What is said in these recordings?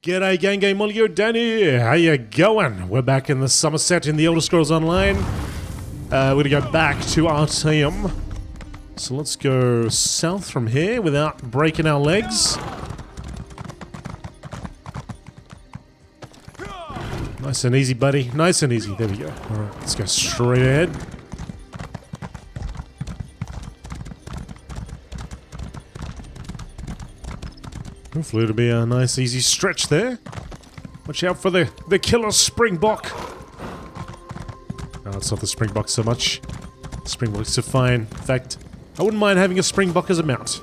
G'day gang, GameolioDan here. How you going? We're back in the Summerset in the Elder Scrolls Online. We're gonna go back to Artaeum. So let's go south from here without breaking our legs. Nice and easy, buddy. Nice and easy. There we go. Alright, let's go straight ahead. Hopefully it'll be a nice easy stretch there. Watch out for the killer springbok. No, it's not the springbok so much. Springboks are fine. In fact, I wouldn't mind having a springbok as a mount.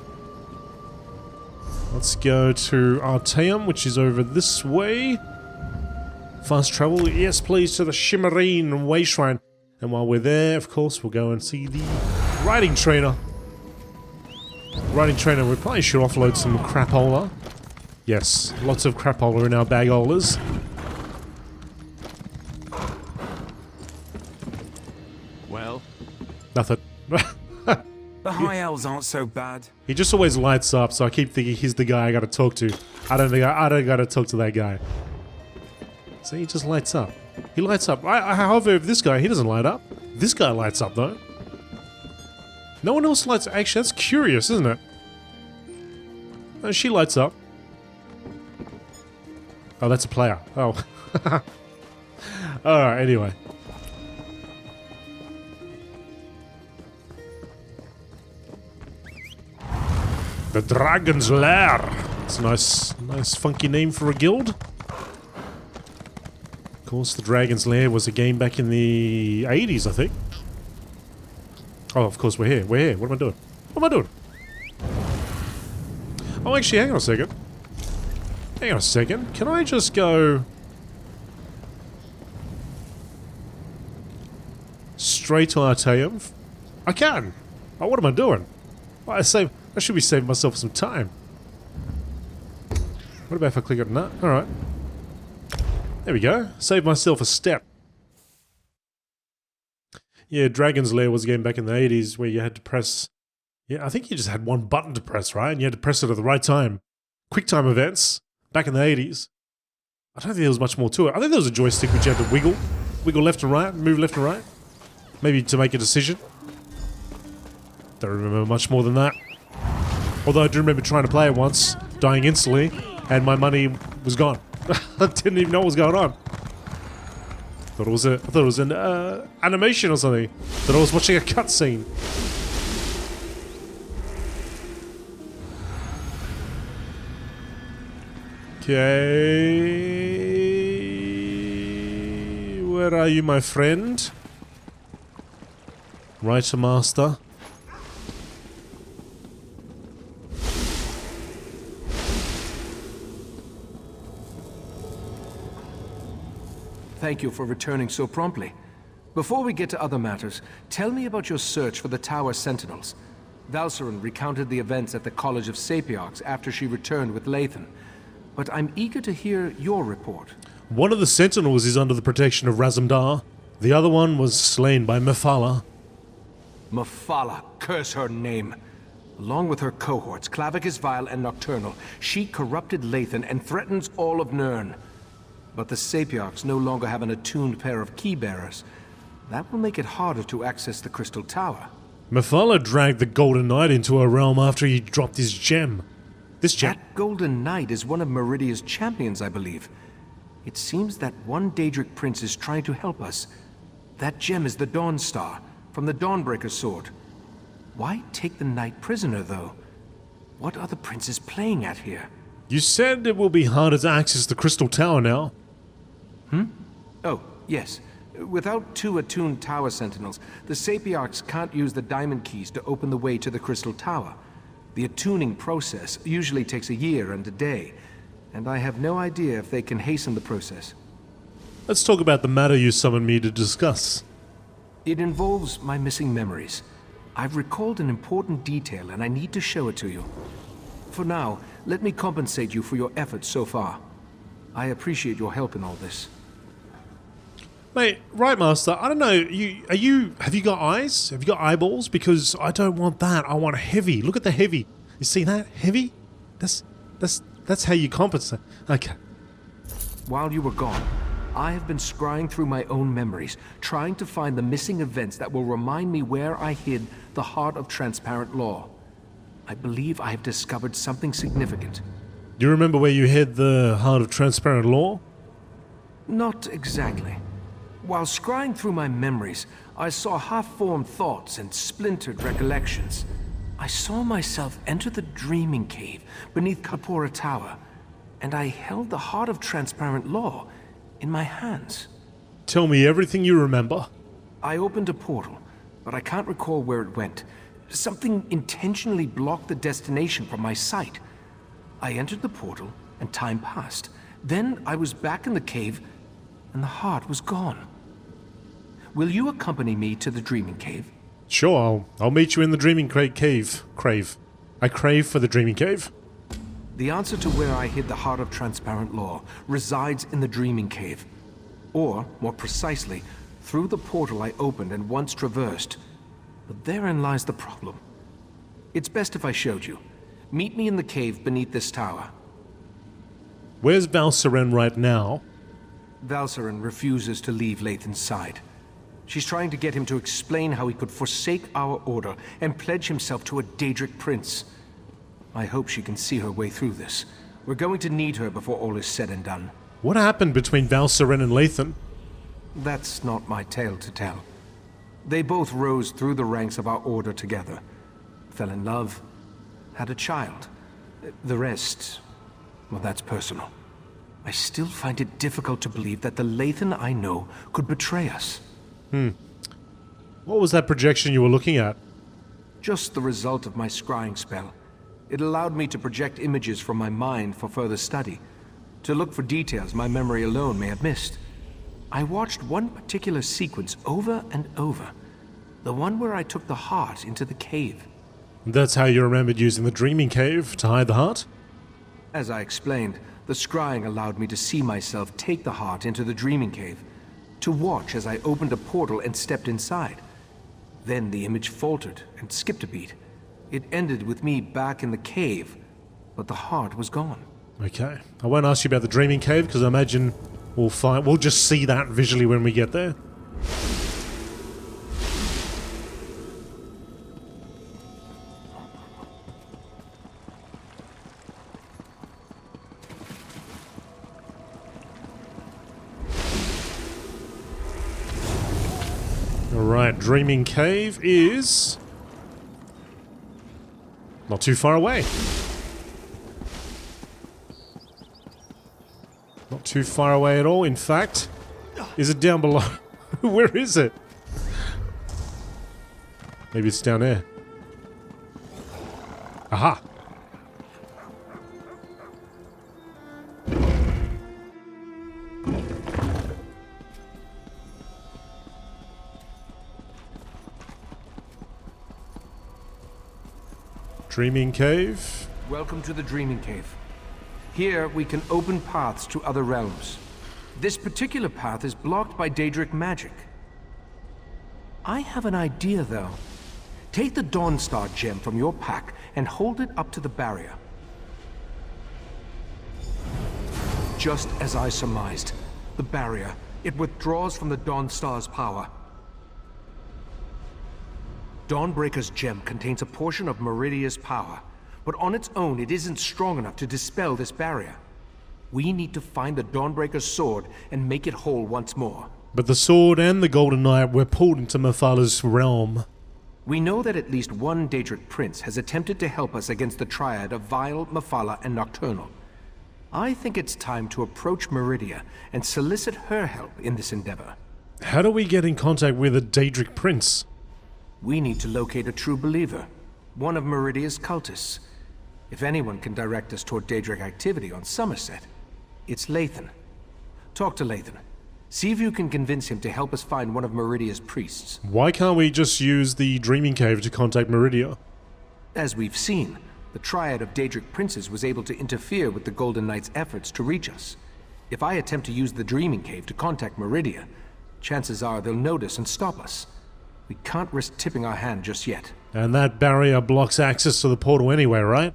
Let's go to Artaeum, which is over this way. Fast travel, yes please, to the Shimmering Way Shrine. And while we're there, of course, we'll go and see the riding trainer. Riding trainer, we probably should offload some crapola. Yes, lots of crapola in our bagolas. Well? Nothing. The High Elves aren't so bad. He just always lights up, so I keep thinking he's the guy I gotta talk to. I don't gotta talk to that guy. So he just lights up. He lights up. However, this guy, he doesn't light up. This guy lights up though. No one else lights. Actually, that's curious, isn't it? Oh, she lights up. Oh, that's a player. Oh. Alright, anyway. The Dragon's Lair. It's a nice funky name for a guild. Of course, the Dragon's Lair was a game back in the 80s, I think. Oh, of course, we're here. We're here. What am I doing? What am I doing? Oh, actually, hang on a second. Hang on a second. Can I just go straight to Artaeum? I can. Oh, what am I doing? Well, I should be saving myself some time. What about if I click on that? Alright. There we go. Save myself a step. Yeah, Dragon's Lair was a game back in the 80s where you had to press... Yeah, I think you just had one button to press, right? And you had to press it at the right time. QuickTime events, back in the 80s. I don't think there was much more to it. I think there was a joystick which you had to wiggle. Wiggle left and right, move left and right. Maybe to make a decision. Don't remember much more than that. Although I do remember trying to play it once, dying instantly, and my money was gone. I didn't even know what was going on. I thought it was an animation or something. Thought I was watching a cutscene. Okay, where are you, my friend? Writer Master. Thank you for returning so promptly. Before we get to other matters, tell me about your search for the Tower Sentinels. Valcerin recounted the events at the College of Sapiarchs after she returned with Lathan. But I'm eager to hear your report. One of the Sentinels is under the protection of razum-dar. The other one was slain by Mephala. Mephala, curse her name. Along with her cohorts, Clavicus Vile and Nocturnal, she corrupted Lathan and threatens all of Nirn. But the Sapiarchs no longer have an attuned pair of key-bearers. That will make it harder to access the Crystal Tower. Mephala dragged the Golden Knight into her realm after he dropped his gem. This gem... That Golden Knight is one of Meridia's champions, I believe. It seems that one Daedric prince is trying to help us. That gem is the Dawn Star, from the Dawnbreaker's sword. Why take the knight prisoner, though? What are the princes playing at here? You said it will be harder to access the Crystal Tower now. Oh, yes. Without two attuned Tower Sentinels, the Sapiarchs can't use the diamond keys to open the way to the Crystal Tower. The attuning process usually takes a year and a day, and I have no idea if they can hasten the process. Let's talk about the matter you summoned me to discuss. It involves my missing memories. I've recalled an important detail and I need to show it to you. For now, let me compensate you for your efforts so far. I appreciate your help in all this. Mate, right, Master, I don't know, have you got eyes? Have you got eyeballs? Because I don't want that, I want heavy. Look at the heavy. You see that? Heavy? That's how you compensate. Okay. While you were gone, I have been scrying through my own memories, trying to find the missing events that will remind me where I hid the Heart of Transparent Law. I believe I have discovered something significant. Do you remember where you hid the Heart of Transparent Law? Not exactly. While scrying through my memories, I saw half-formed thoughts and splintered recollections. I saw myself enter the Dreaming Cave beneath Kapora Tower, and I held the Heart of Transparent Law in my hands. Tell me everything you remember. I opened a portal, but I can't recall where it went. Something intentionally blocked the destination from my sight. I entered the portal, and time passed. Then I was back in the cave, and the heart was gone. Will you accompany me to the Dreaming Cave? Sure, I'll meet you in the Dreaming Cave. I crave for the Dreaming Cave. The answer to where I hid the Heart of Transparent Law resides in the Dreaming Cave. Or, more precisely, through the portal I opened and once traversed. But therein lies the problem. It's best if I showed you. Meet me in the cave beneath this tower. Where's Val'sarren right now? Val'sarren refuses to leave Lathan's side. She's trying to get him to explain how he could forsake our order and pledge himself to a Daedric prince. I hope she can see her way through this. We're going to need her before all is said and done. What happened between Val'sarren and Lathan? That's not my tale to tell. They both rose through the ranks of our order together. Fell in love, had a child. The rest, well, that's personal. I still find it difficult to believe that the Lathan I know could betray us. What was that projection you were looking at? Just the result of my scrying spell. It allowed me to project images from my mind for further study, to look for details my memory alone may have missed. I watched one particular sequence over and over, the one where I took the heart into the cave. That's how you remembered using the Dreaming Cave to hide the heart? As I explained, the scrying allowed me to see myself take the heart into the Dreaming Cave, to watch as I opened a portal and stepped inside. Then the image faltered and skipped a beat. It ended with me back in the cave, but the heart was gone. Okay. I won't ask you about the Dreaming Cave because I imagine we'll just see that visually when we get there. Alright, Dreaming Cave is not too far away. Not too far away at all, in fact. Is it down below? Where is it? Maybe it's down there. Aha! Dreaming Cave. Welcome to the Dreaming Cave. Here, we can open paths to other realms. This particular path is blocked by Daedric magic. I have an idea, though. Take the Dawnstar gem from your pack and hold it up to the barrier. Just as I surmised, the barrier, it withdraws from the Dawnstar's power. Dawnbreaker's gem contains a portion of Meridia's power, but on its own it isn't strong enough to dispel this barrier. We need to find the Dawnbreaker's sword and make it whole once more. But the sword and the Golden Knight were pulled into Mephalah's realm. We know that at least one Daedric prince has attempted to help us against the triad of Vile, Mephalah, and Nocturnal. I think it's time to approach Meridia and solicit her help in this endeavor. How do we get in contact with a Daedric prince? We need to locate a true believer, one of Meridia's cultists. If anyone can direct us toward Daedric activity on Summerset, it's Lathan. Talk to Lathan. See if you can convince him to help us find one of Meridia's priests. Why can't we just use the Dreaming Cave to contact Meridia? As we've seen, the triad of Daedric princes was able to interfere with the Golden Knight's efforts to reach us. If I attempt to use the Dreaming Cave to contact Meridia, chances are they'll notice and stop us. We can't risk tipping our hand just yet. And that barrier blocks access to the portal anyway, right?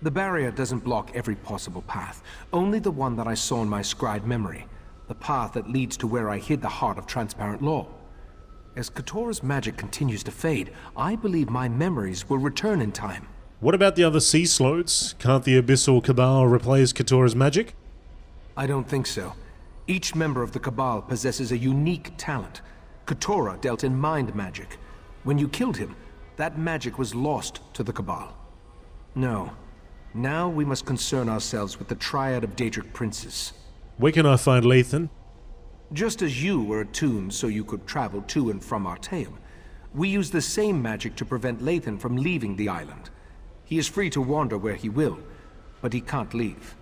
The barrier doesn't block every possible path, only the one that I saw in my scried memory, the path that leads to where I hid the heart of transparent law. As Katora's magic continues to fade, I believe my memories will return in time. What about the other sea slots? Can't the Abyssal Cabal replace Katora's magic? I don't think so. Each member of the Cabal possesses a unique talent. Katora dealt in mind magic. When you killed him, that magic was lost to the Cabal. No. Now we must concern ourselves with the triad of Daedric princes. Where can I find Lathan? Just as you were attuned so you could travel to and from Artaeum, we use the same magic to prevent Lathan from leaving the island. He is free to wander where he will, but he can't leave.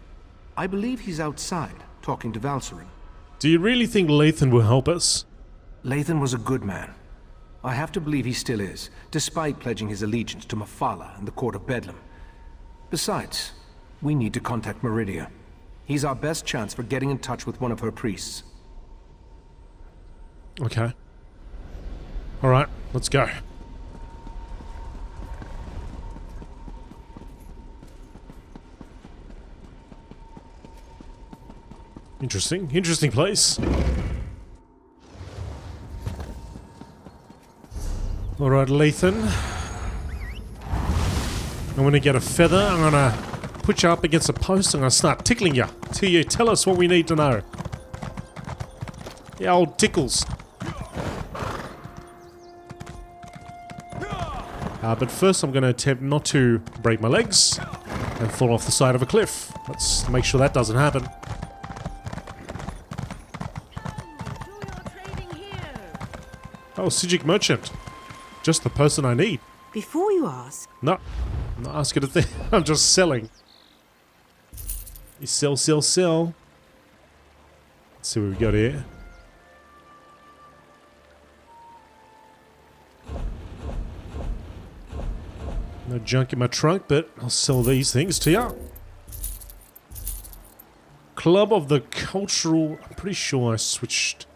I believe he's outside, talking to Valkyrin. Do you really think Lathan will help us? Lathan was a good man. I have to believe he still is, despite pledging his allegiance to Mephala and the Court of Bedlam. Besides, we need to contact Meridia. He's our best chance for getting in touch with one of her priests. Okay. Alright, let's go. Interesting place. Alright, Lathan. I'm gonna get a feather, I'm gonna put you up against a post, I'm gonna start tickling you till you tell us what we need to know. Yeah, old tickles. But first I'm gonna attempt not to break my legs and fall off the side of a cliff. Let's make sure that doesn't happen. Oh, Psijic Merchant. Just the person I need. Before you ask... No, I'm not asking a thing. I'm just selling. You sell. Let's see what we got here. No junk in my trunk, but I'll sell these things to you. Club of the Cultural... I'm pretty sure I switched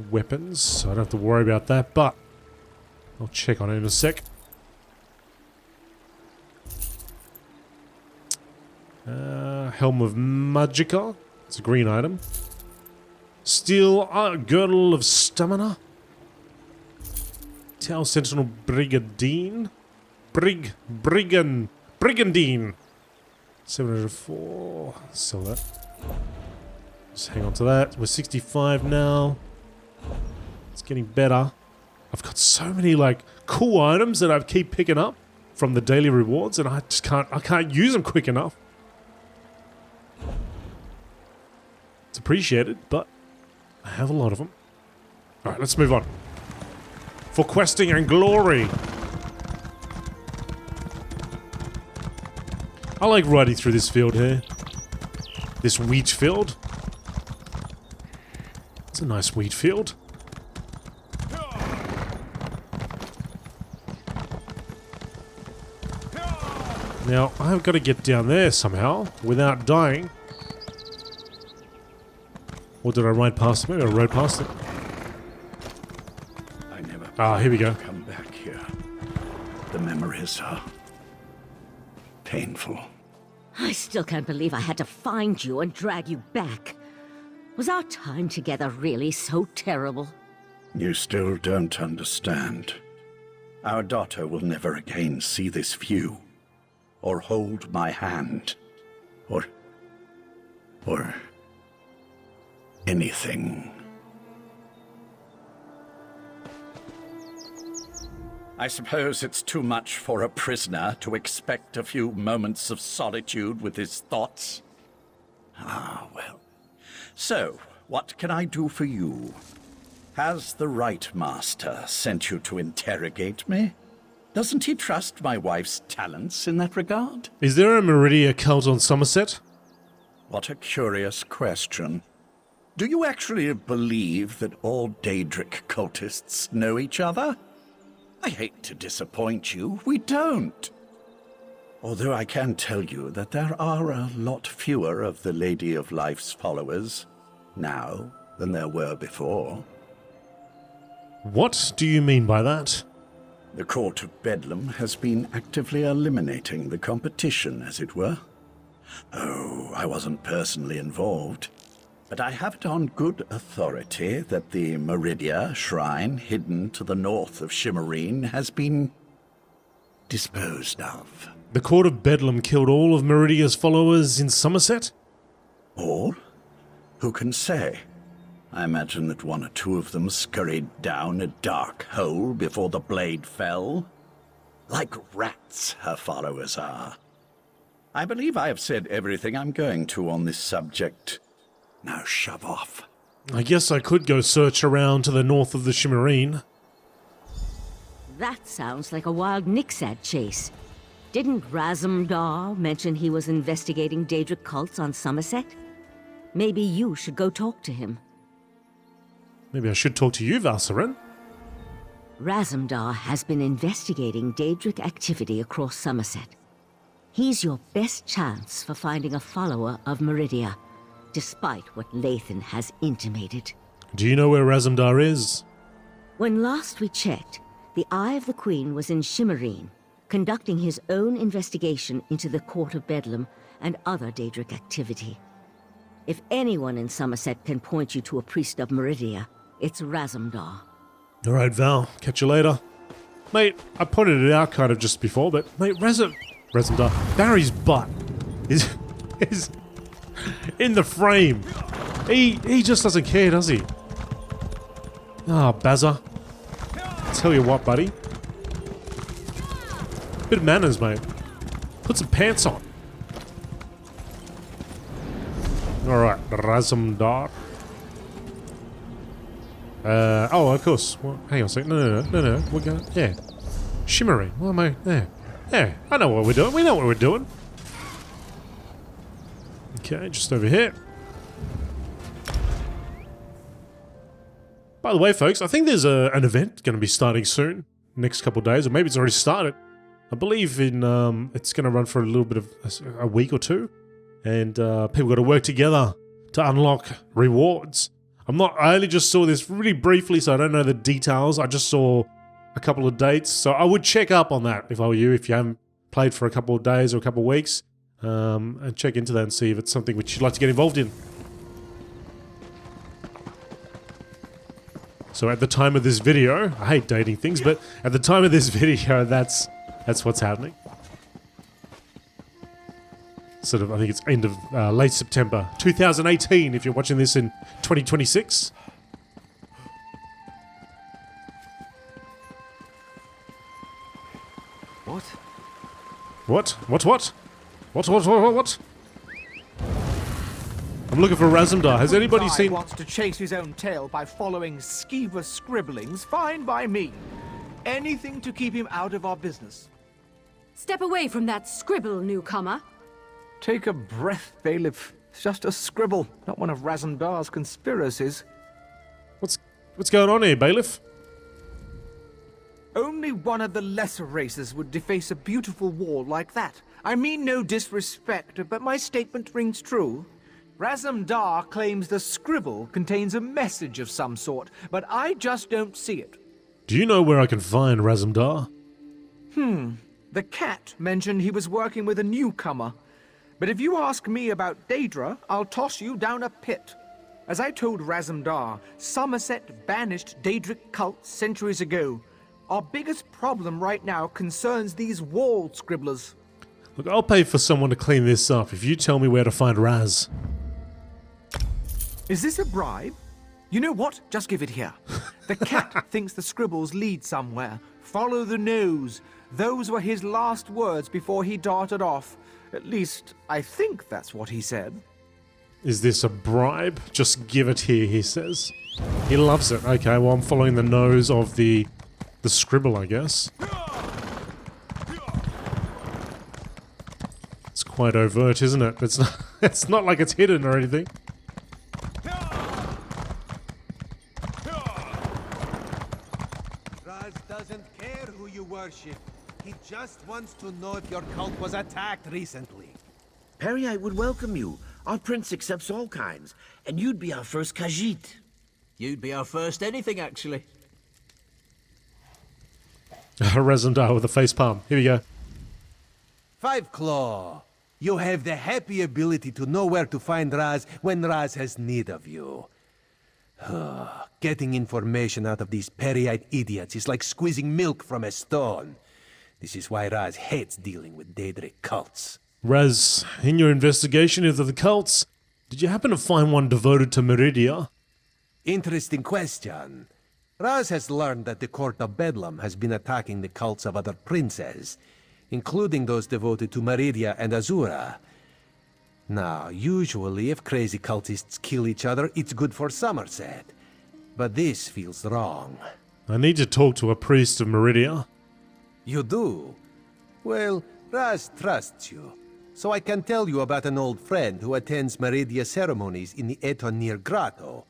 weapons, so I don't have to worry about that, but I'll check on it in a sec. Helm of Magicka. It's a green item. Steel Girdle of Stamina. Tau Sentinel Brigandine. Brigandine. 704. Sell that. Just hang on to that. We're 65 now. It's getting better. I've got so many like cool items that I keep picking up from the daily rewards, and I can't use them quick enough. It's appreciated, but I have a lot of them. Alright, let's move on. For questing and glory. I like riding through this field here. This wheat field. It's a nice wheat field. Now, I've got to get down there somehow without dying. Or did I ride past it? Maybe I rode past it. I never Here we go. come back here. The memories are painful. I still can't believe I had to find you and drag you back. Was our time together really so terrible? You still don't understand. Our daughter will never again see this view, or hold my hand, or anything. I suppose it's too much for a prisoner to expect a few moments of solitude with his thoughts. Ah, well. So, what can I do for you? Has the Right Master sent you to interrogate me? Doesn't he trust my wife's talents in that regard? Is there a Meridia cult on Summerset? What a curious question. Do you actually believe that all Daedric cultists know each other? I hate to disappoint you, we don't. Although I can tell you that there are a lot fewer of the Lady of Life's followers now than there were before. What do you mean by that? The Court of Bedlam has been actively eliminating the competition, as it were. Oh, I wasn't personally involved, but I have it on good authority that the Meridia shrine hidden to the north of Shimmerine has been disposed of. The Court of Bedlam killed all of Meridia's followers in Summerset? All? Who can say? I imagine that one or two of them scurried down a dark hole before the blade fell. Like rats, her followers are. I believe I have said everything I'm going to on this subject. Now shove off. I guess I could go search around to the north of the Shimmerine. That sounds like a wild Nixad chase. Didn't razum-dar mention he was investigating Daedric cults on Summerset? Maybe you should go talk to him. Maybe I should talk to you, Valsaren. Razum-dar has been investigating Daedric activity across Summerset. He's your best chance for finding a follower of Meridia, despite what Lathan has intimated. Do you know where razum-dar is? When last we checked, the Eye of the Queen was in Shimmerine, conducting his own investigation into the Court of Bedlam and other Daedric activity. If anyone in Summerset can point you to a priest of Meridia, it's razum-dar. Alright, Val. Catch you later. Mate, I pointed it out kind of just before, but mate, razum-dar. Barry's butt is in the frame. He just doesn't care, does he? Ah, Bazza. Tell you what, buddy. Bit of manners, mate. Put some pants on. Alright, razum-dar. Oh, of course. Well, hang on a second. No. We're going. Yeah. Shimmerine. What am I? There. Yeah. I know what we're doing. We know what we're doing. Okay, just over here. By the way, folks, I think there's an event going to be starting soon. Next couple of days, or maybe it's already started. I believe in it's going to run for a little bit of a week or two, and people got to work together to unlock rewards. I only just saw this really briefly, so I don't know the details. I just saw a couple of dates, so I would check up on that if I were you, if you haven't played for a couple of days or a couple of weeks, and check into that and see if it's something which you'd like to get involved in. So at the time of this video, I hate dating things, but at the time of this video, that's what's happening. Sort of, I think it's end of late September 2018 if you're watching this in 2026. What? What? I'm looking for razum-dar. Has anybody seen... wants to chase his own tail by following skeever scribblings, fine by me. Anything to keep him out of our business. Step away from that scribble, newcomer. Take a breath, bailiff. It's just a scribble, not one of razum-dar's conspiracies. What's going on here, bailiff? Only one of the lesser races would deface a beautiful wall like that. I mean no disrespect, but my statement rings true. Razum-dar claims the scribble contains a message of some sort, but I just don't see it. Do you know where I can find razum-dar? The cat mentioned he was working with a newcomer. But if you ask me about Daedra, I'll toss you down a pit. As I told razum-dar, Summerset banished Daedric cults centuries ago. Our biggest problem right now concerns these wall scribblers. Look, I'll pay for someone to clean this up if you tell me where to find Raz. Is this a bribe? You know what? Just give it here. The cat thinks the scribbles lead somewhere. Follow the nose. Those were his last words before he darted off. At least, I think that's what he said. Is this a bribe? Just give it here, he says. He loves it. Okay, well, I'm following the nose of the scribble, I guess. It's quite overt, isn't it? It's not like it's hidden or anything. Raz doesn't care who you worship. He just wants to know if your cult was attacked recently. Perriite would welcome you. Our prince accepts all kinds, and you'd be our first Khajiit. You'd be our first anything, actually. razum-dar with a face palm. Here we go. Five Claw, you have the happy ability to know where to find Raz when Raz has need of you. Getting information out of these peri-eyed idiots is like squeezing milk from a stone. This is why Raz hates dealing with Daedric cults. Raz, in your investigation into the cults, did you happen to find one devoted to Meridia? Interesting question. Raz has learned that the Court of Bedlam has been attacking the cults of other princes, including those devoted to Meridia and Azura. Now, usually if crazy cultists kill each other, it's good for Summerset. But this feels wrong. I need to talk to a priest of Meridia. You do? Well, Raz trusts you. So I can tell you about an old friend who attends Meridia ceremonies in the Ettennir Grotto.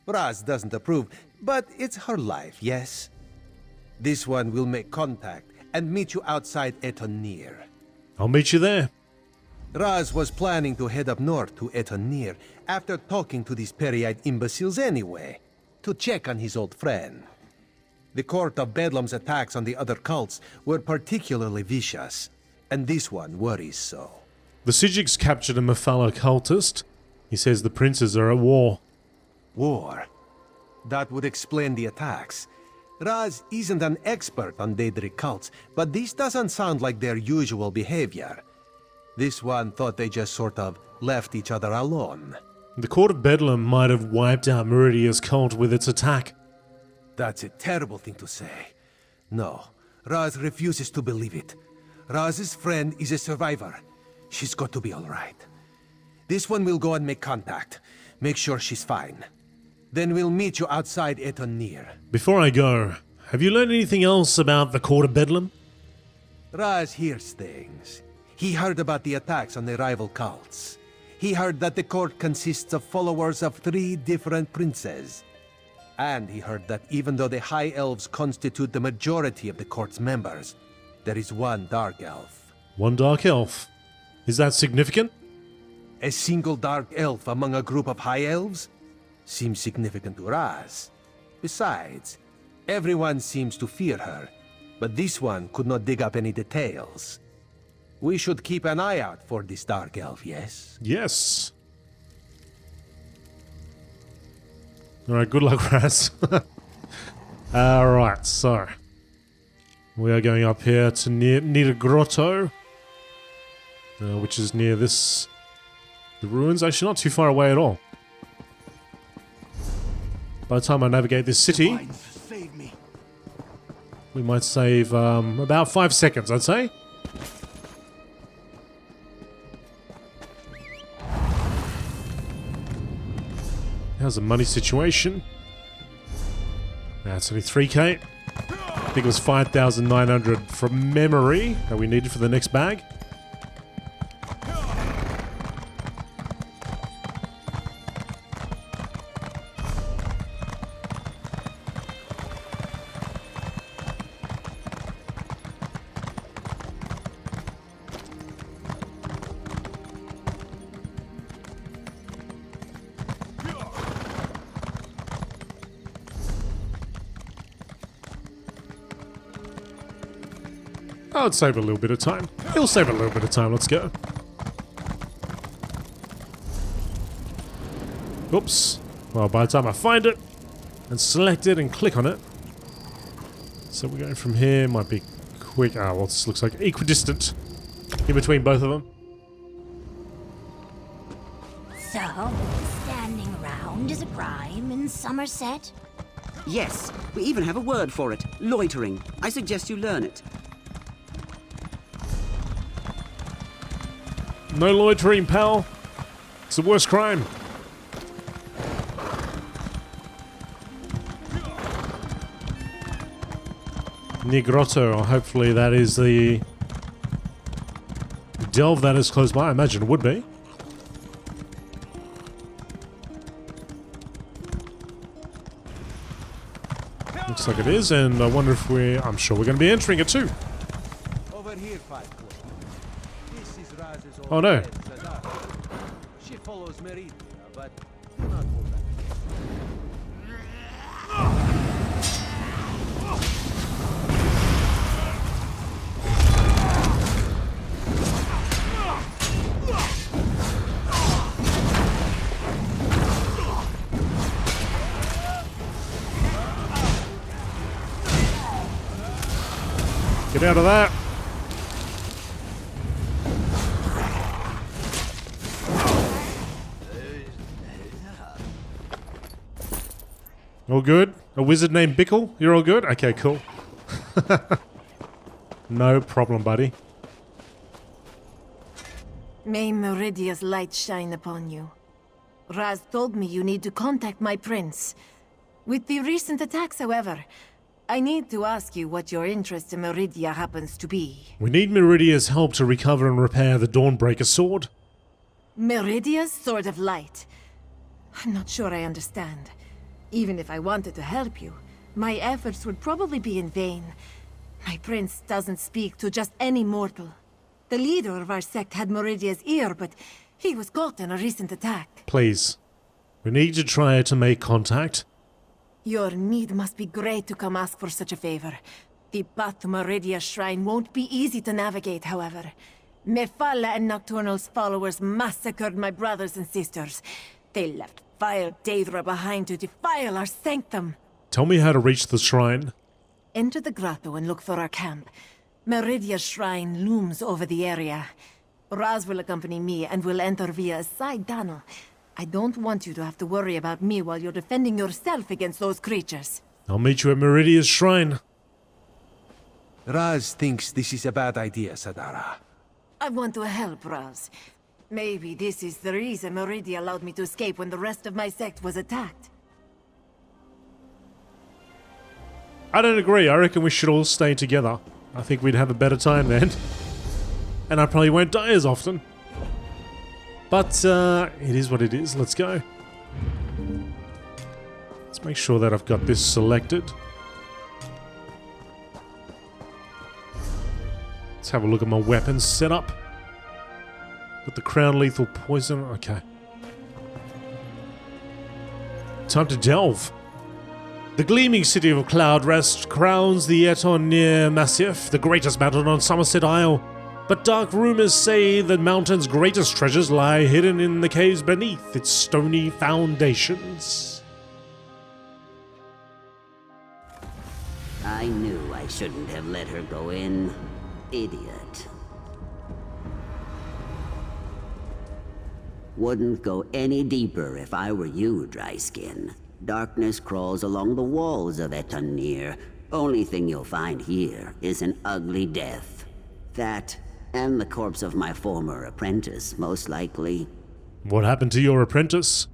Raz doesn't approve, but it's her life, yes? This one will make contact and meet you outside Ettennir. I'll meet you there. Raz was planning to head up north to Ettennir after talking to these peri-eyed imbeciles anyway, to check on his old friend. The Court of Bedlam's attacks on the other cults were particularly vicious, and this one worries so. The Psijics captured a Mephala cultist. He says the princes are at war. War? That would explain the attacks. Raz isn't an expert on Daedric cults, but this doesn't sound like their usual behavior. This one thought they just sort of left each other alone. The Court of Bedlam might have wiped out Meridia's cult with its attack. That's a terrible thing to say. No, Raz refuses to believe it. Raz's friend is a survivor. She's got to be alright. This one will go and make contact. Make sure she's fine. Then we'll meet you outside Ettennir. Before I go, have you learned anything else about the Court of Bedlam? Raz hears things. He heard about the attacks on the rival cults. He heard that the court consists of followers of 3 different princes. And he heard that even though the High Elves constitute the majority of the court's members, there is one Dark Elf. One Dark Elf. Is that significant? A single Dark Elf among a group of High Elves? Seems significant to Raz. Besides, everyone seems to fear her, but this one could not dig up any details. We should keep an eye out for this Dark Elf, yes? Yes. Alright, good luck, Raz. Alright, so we are going up here to Ettennir Grotto, which is near the ruins. Actually, not too far away at all. By the time I navigate this city, we might save about 5 seconds, I'd say. How's the money situation? That's only 3k. I think it was 5,900 from memory that we needed for the next bag. Oh, it'd save a little bit of time. It'll save a little bit of time. Let's go. Oops. Well, by the time I find it and select it and click on it. So we're going from here. Might be quick. Ah, well, this looks like equidistant in between both of them. So, standing around is a crime in Summerset? Yes, we even have a word for it. Loitering. I suggest you learn it. No loitering, pal. It's the worst crime. Near Grotto, hopefully that is the delve that is close by. I imagine it would be. Looks like it is, and I wonder if I'm sure we're going to be entering it too. Over here, Five Claw. This is Raz's old Oh no. friend, Zadar. She follows Meridia, but do not hold back. Get out of that. All good? A wizard named Bickle? You're all good? Okay, cool. No problem, buddy. May Meridia's light shine upon you. Raz told me you need to contact my prince. With the recent attacks, however, I need to ask you what your interest in Meridia happens to be. We need Meridia's help to recover and repair the Dawnbreaker sword. Meridia's Sword of Light? I'm not sure I understand. Even if I wanted to help you, my efforts would probably be in vain. My prince doesn't speak to just any mortal. The leader of our sect had Meridia's ear, but he was caught in a recent attack. Please. We need to try to make contact. Your need must be great to come ask for such a favor. The path to Meridia's shrine won't be easy to navigate, however. Mephala and Nocturnal's followers massacred my brothers and sisters. They left vile Daedra behind to defile our sanctum. Tell me how to reach the shrine. Enter the grotto and look for our camp. Meridia's shrine looms over the area. Raz will accompany me and will enter via a side tunnel. I don't want you to have to worry about me while you're defending yourself against those creatures. I'll meet you at Meridia's shrine. Raz thinks this is a bad idea, Sadara. I want to help Raz. Maybe this is the reason Meridia allowed me to escape when the rest of my sect was attacked. I don't agree. I reckon we should all stay together. I think we'd have a better time then. And I probably won't die as often. But it is what it is. Let's go. Let's make sure that I've got this selected. Let's have a look at my weapons setup. Got the crown lethal poison. Okay. Time to delve. The gleaming city of Cloud Rest crowns the Ettennir Massif, the greatest mountain on Summerset Isle. But dark rumors say the mountain's greatest treasures lie hidden in the caves beneath its stony foundations. I knew I shouldn't have let her go in. Idiot. Wouldn't go any deeper if I were you, Dryskin. Darkness crawls along the walls of Ettennir. Only thing you'll find here is an ugly death. That, and the corpse of my former apprentice, most likely. What happened to your apprentice?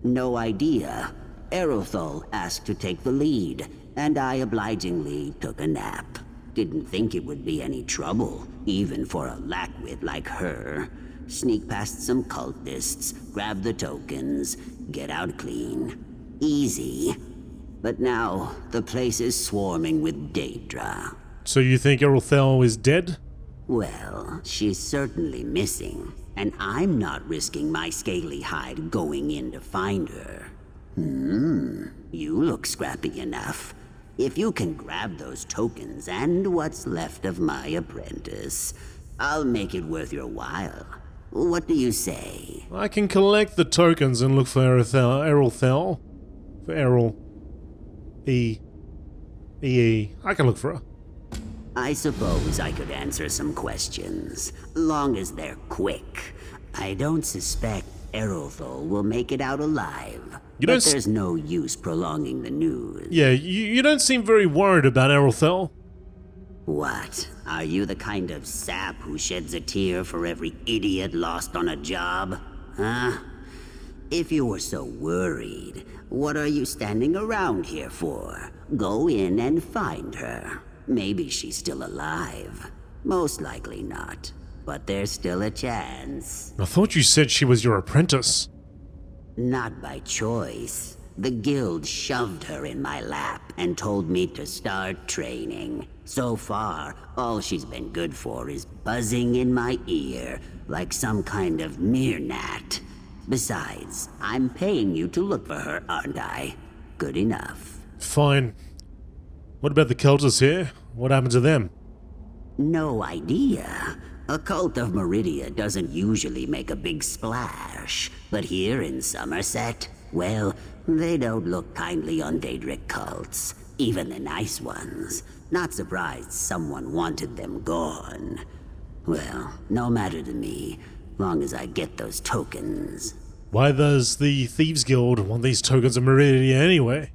No idea. Erothal asked to take the lead, and I obligingly took a nap. Didn't think it would be any trouble, even for a lackwit like her. Sneak past some cultists, grab the tokens, get out clean. Easy. But now, the place is swarming with Daedra. So you think Erothal is dead? Well, she's certainly missing, and I'm not risking my scaly hide going in to find her. You look scrappy enough. If you can grab those tokens and what's left of my apprentice, I'll make it worth your while. What do you say? I can collect the tokens and look for Erothal. For Errol. E. I can look for her. I suppose I could answer some questions, long as they're quick. I don't suspect Erothal will make it out alive, but there's no use prolonging the news. Yeah, you don't seem very worried about Erothal. What? Are you the kind of sap who sheds a tear for every idiot lost on a job? Huh? If you were so worried, what are you standing around here for? Go in and find her. Maybe she's still alive. Most likely not. But there's still a chance. I thought you said she was your apprentice. Not by choice. The guild shoved her in my lap and told me to start training. So far, all she's been good for is buzzing in my ear like some kind of meerkat. Besides, I'm paying you to look for her, aren't I? Good enough. Fine. What about the cultists here? What happened to them? No idea. A cult of Meridia doesn't usually make a big splash, but here in Summerset, well, they don't look kindly on Daedric cults. even the nice ones. Not surprised someone wanted them gone. Well, no matter to me, long as I get those tokens. Why does the Thieves Guild want these tokens of Meridia anyway?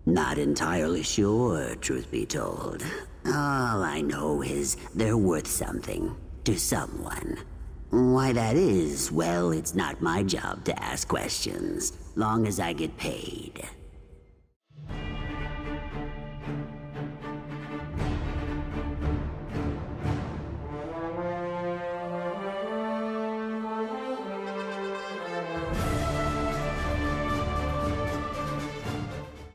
Not entirely sure, truth be told. All I know is they're worth something to someone. Why that is, well, it's not my job to ask questions, long as I get paid.